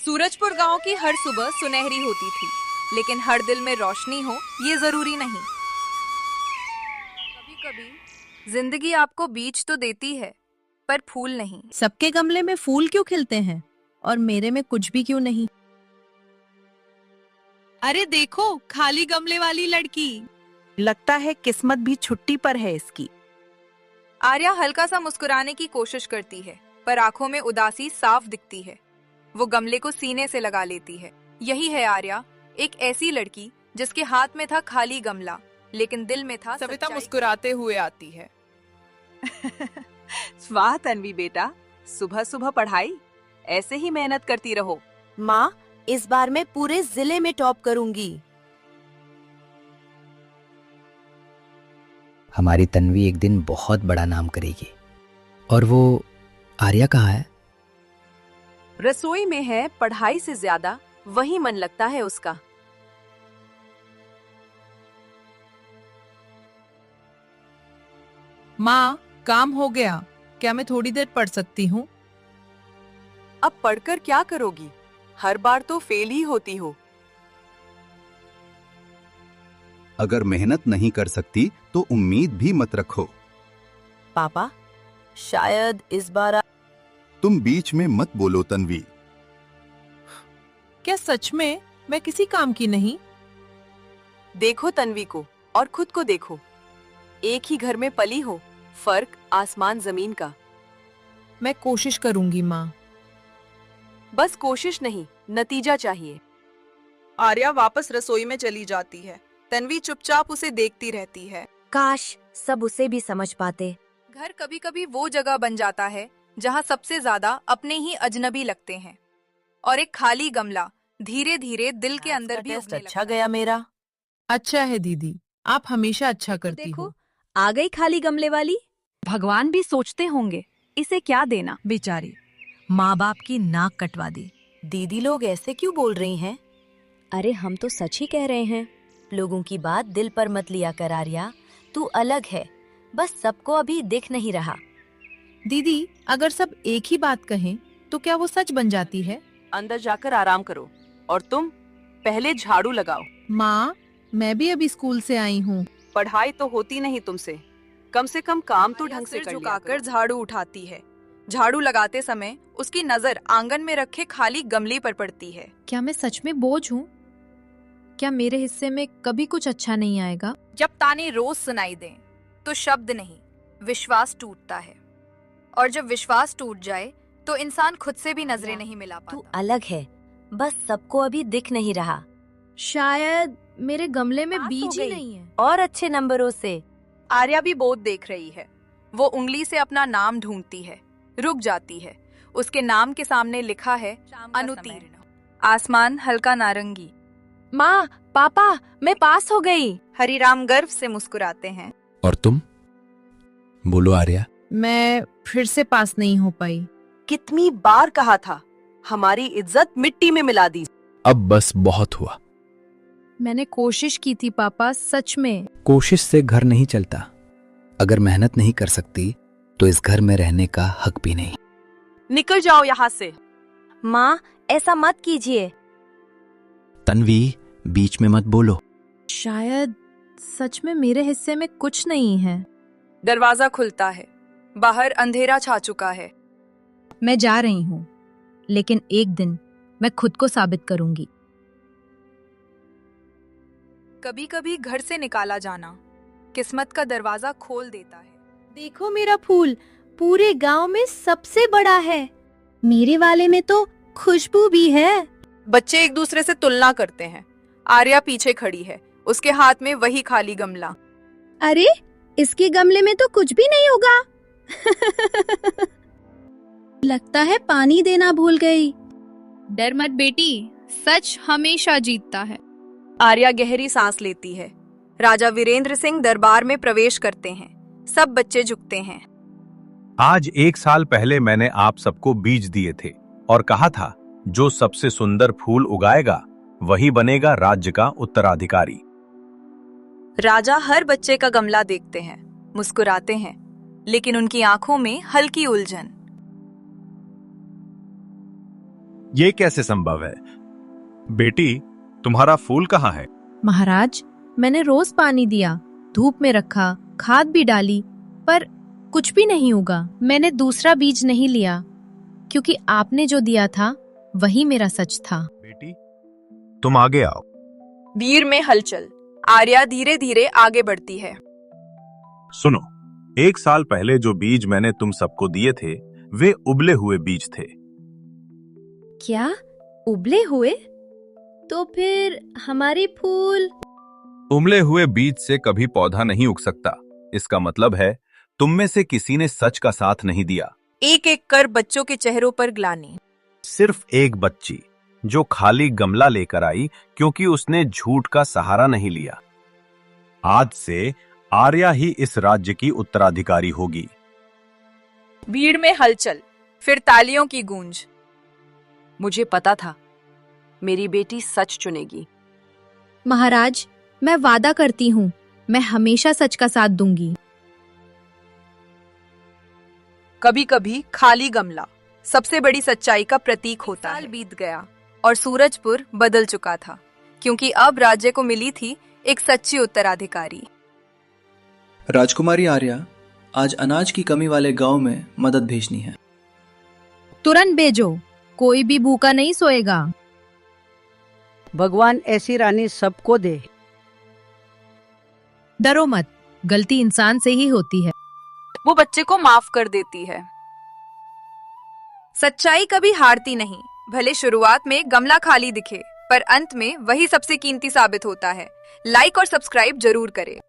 सूरजपुर गांव की हर सुबह सुनहरी होती थी, लेकिन हर दिल में रोशनी हो ये जरूरी नहीं। कभी कभी जिंदगी आपको बीज तो देती है, पर फूल नहीं। सबके गमले में फूल क्यों खिलते हैं और मेरे में कुछ भी क्यों नहीं? अरे देखो, खाली गमले वाली लड़की। लगता है किस्मत भी छुट्टी पर है इसकी। आर्या हल्का सा मुस्कुराने की कोशिश करती है, पर आंखों में उदासी साफ दिखती है। वो गमले को सीने से लगा लेती है। यही है आर्या, एक ऐसी लड़की जिसके हाथ में था खाली गमला, लेकिन दिल में था सविता मुस्कुराते हुए आती है। वाह तन्वी बेटा, सुबह सुबह पढ़ाई, ऐसे ही मेहनत करती रहो। माँ, इस बार मैं पूरे जिले में टॉप करूंगी। हमारी तन्वी एक दिन बहुत बड़ा नाम करेगी। और वो आर्या कहाँ है? रसोई में है, पढ़ाई से ज्यादा वही मन लगता है उसका। माँ, काम हो गया, क्या मैं थोड़ी देर पढ़ सकती हूँ? अब पढ़कर क्या करोगी? हर बार तो फेल ही होती हो। अगर मेहनत नहीं कर सकती तो उम्मीद भी मत रखो। पापा, शायद इस बार तुम बीच में मत बोलो तन्वी। क्या सच में मैं किसी काम की नहीं? देखो तन्वी को और खुद को देखो, एक ही घर में पली हो, फर्क आसमान जमीन का। मैं कोशिश करूंगी माँ। बस कोशिश नहीं, नतीजा चाहिए। आर्या वापस रसोई में चली जाती है। तन्वी चुपचाप उसे देखती रहती है। काश सब उसे भी समझ पाते। घर कभी कभी वो जगह बन जाता है जहाँ सबसे ज्यादा अपने ही अजनबी लगते हैं, और एक खाली गमला धीरे धीरे दिल के अंदर भी टेस्ट उगने अच्छा लगता है। गया मेरा। अच्छा है दीदी, आप हमेशा अच्छा करती देखो, हो। आ गई खाली गमले वाली। भगवान भी सोचते होंगे इसे क्या देना। बेचारी माँ बाप की नाक कटवा दी। दीदी लोग ऐसे क्यों बोल रही हैं? अरे हम तो सच ही कह रहे हैं। लोगों की बात दिल पर मत लिया कर आर्या, तू अलग है, बस सबको अभी दिख नहीं रहा। दीदी, अगर सब एक ही बात कहें तो क्या वो सच बन जाती है? अंदर जाकर आराम करो, और तुम पहले झाड़ू लगाओ। माँ, मैं भी अभी स्कूल से आई हूँ। पढ़ाई तो होती नहीं तुमसे, कम से कम काम तो ढंग से सिर कर लिया झुकाकर करो। झाड़ू उठाती है। झाड़ू लगाते समय उसकी नजर आंगन में रखे खाली गमले पर पड़ती है। क्या मैं सच में बोझ हूँ? क्या मेरे हिस्से में कभी कुछ अच्छा नहीं आएगा? जब ताने रोज सुनाई दें तो शब्द नहीं, विश्वास टूटता है, और जब विश्वास टूट जाए तो इंसान खुद से भी नजरें नहीं मिला तू पाता। अलग है, बस सबको अभी दिख नहीं रहा। शायद मेरे गमले में पास हो बीज ही गई। नहीं है। और अच्छे नंबरों से। आर्या भी बोध देख रही है। वो उंगली से अपना नाम ढूंढती है, रुक जाती है। उसके नाम के सामने लिखा है अनुत्तीर्ण। आसमान हल्का नारंगी। माँ, पापा, मैं पास हो गई। हरिराम गर्व से मुस्कुराते हैं। और तुम? बोलो आर्या। मैं फिर से पास नहीं हो पाई। कितनी बार कहा था, हमारी इज्जत मिट्टी में मिला दी। अब बस बहुत हुआ। मैंने कोशिश की थी पापा, सच में। कोशिश से घर नहीं चलता। अगर मेहनत नहीं कर सकती तो इस घर में रहने का हक भी नहीं। निकल जाओ यहाँ से। माँ, ऐसा मत कीजिए। तन्वी, बीच में मत बोलो। शायद सच में मेरे हिस्से में कुछ नहीं है। दरवाजा खुलता है। बाहर अंधेरा छा चुका है। मैं जा रही हूँ, लेकिन एक दिन मैं खुद को साबित करूंगी। कभी कभी घर से निकाला जाना किस्मत का दरवाजा खोल देता है। देखो मेरा फूल पूरे गांव में सबसे बड़ा है। मेरे वाले में तो खुशबू भी है। बच्चे एक दूसरे से तुलना करते हैं। आर्या पीछे खड़ी है, उसके हाथ में वही खाली गमला। अरे, इसके गमले में तो कुछ भी नहीं होगा। लगता है पानी देना भूल गई। डर मत बेटी, सच हमेशा जीतता है। आर्या गहरी सांस लेती है। राजा वीरेंद्र सिंह दरबार में प्रवेश करते हैं। सब बच्चे झुकते हैं। आज 1 साल पहले मैंने आप सबको बीज दिए थे और कहा था, जो सबसे सुंदर फूल उगाएगा वही बनेगा राज्य का उत्तराधिकारी। राजा हर बच्चे का गमला देखते हैं, मुस्कुराते हैं, लेकिन उनकी आंखों में हल्की उलझन। ये कैसे संभव है? बेटी, तुम्हारा फूल कहाँ है? महाराज, मैंने रोज पानी दिया, धूप में रखा, खाद भी डाली, पर कुछ भी नहीं उगा। मैंने दूसरा बीज नहीं लिया, क्योंकि आपने जो दिया था वही मेरा सच था। बेटी, तुम आगे आओ। वीर में हलचल। आर्या धीरे धीरे आगे बढ़ती है। सुनो, 1 साल पहले जो बीज मैंने तुम सबको दिए थे, वे उबले हुए बीज थे। क्या? उबले हुए? तो फिर हमारे फूल? उबले हुए बीज से कभी पौधा नहीं उग सकता। इसका मतलब है तुम में से किसी ने सच का साथ नहीं दिया। एक एक कर बच्चों के चेहरों पर ग्लानि। सिर्फ एक बच्ची जो खाली गमला लेकर आई क्योंकि उसने झूठ का सहारा नहीं लिया। आज से आर्या ही इस राज्य की उत्तराधिकारी होगी। भीड़ में हलचल, फिर तालियों की गूंज। मुझे पता था मेरी बेटी सच चुनेगी। महाराज, मैं वादा करती हूँ, मैं हमेशा सच का साथ दूंगी। कभी कभी खाली गमला सबसे बड़ी सच्चाई का प्रतीक होता है। साल बीत गया और सूरजपुर बदल चुका था, क्योंकि अब राज्य को मिली थी एक सच्ची उत्तराधिकारी। राजकुमारी आर्या, आज अनाज की कमी वाले गांव में मदद भेजनी है। तुरंत भेजो, कोई भी भूखा नहीं सोएगा। भगवान ऐसी रानी सबको दे। डरो मत, गलती इंसान से ही होती है। वो बच्चे को माफ कर देती है। सच्चाई कभी हारती नहीं, भले शुरुआत में गमला खाली दिखे, पर अंत में वही सबसे कीमती साबित होता है। लाइक और सब्सक्राइब जरूर करें।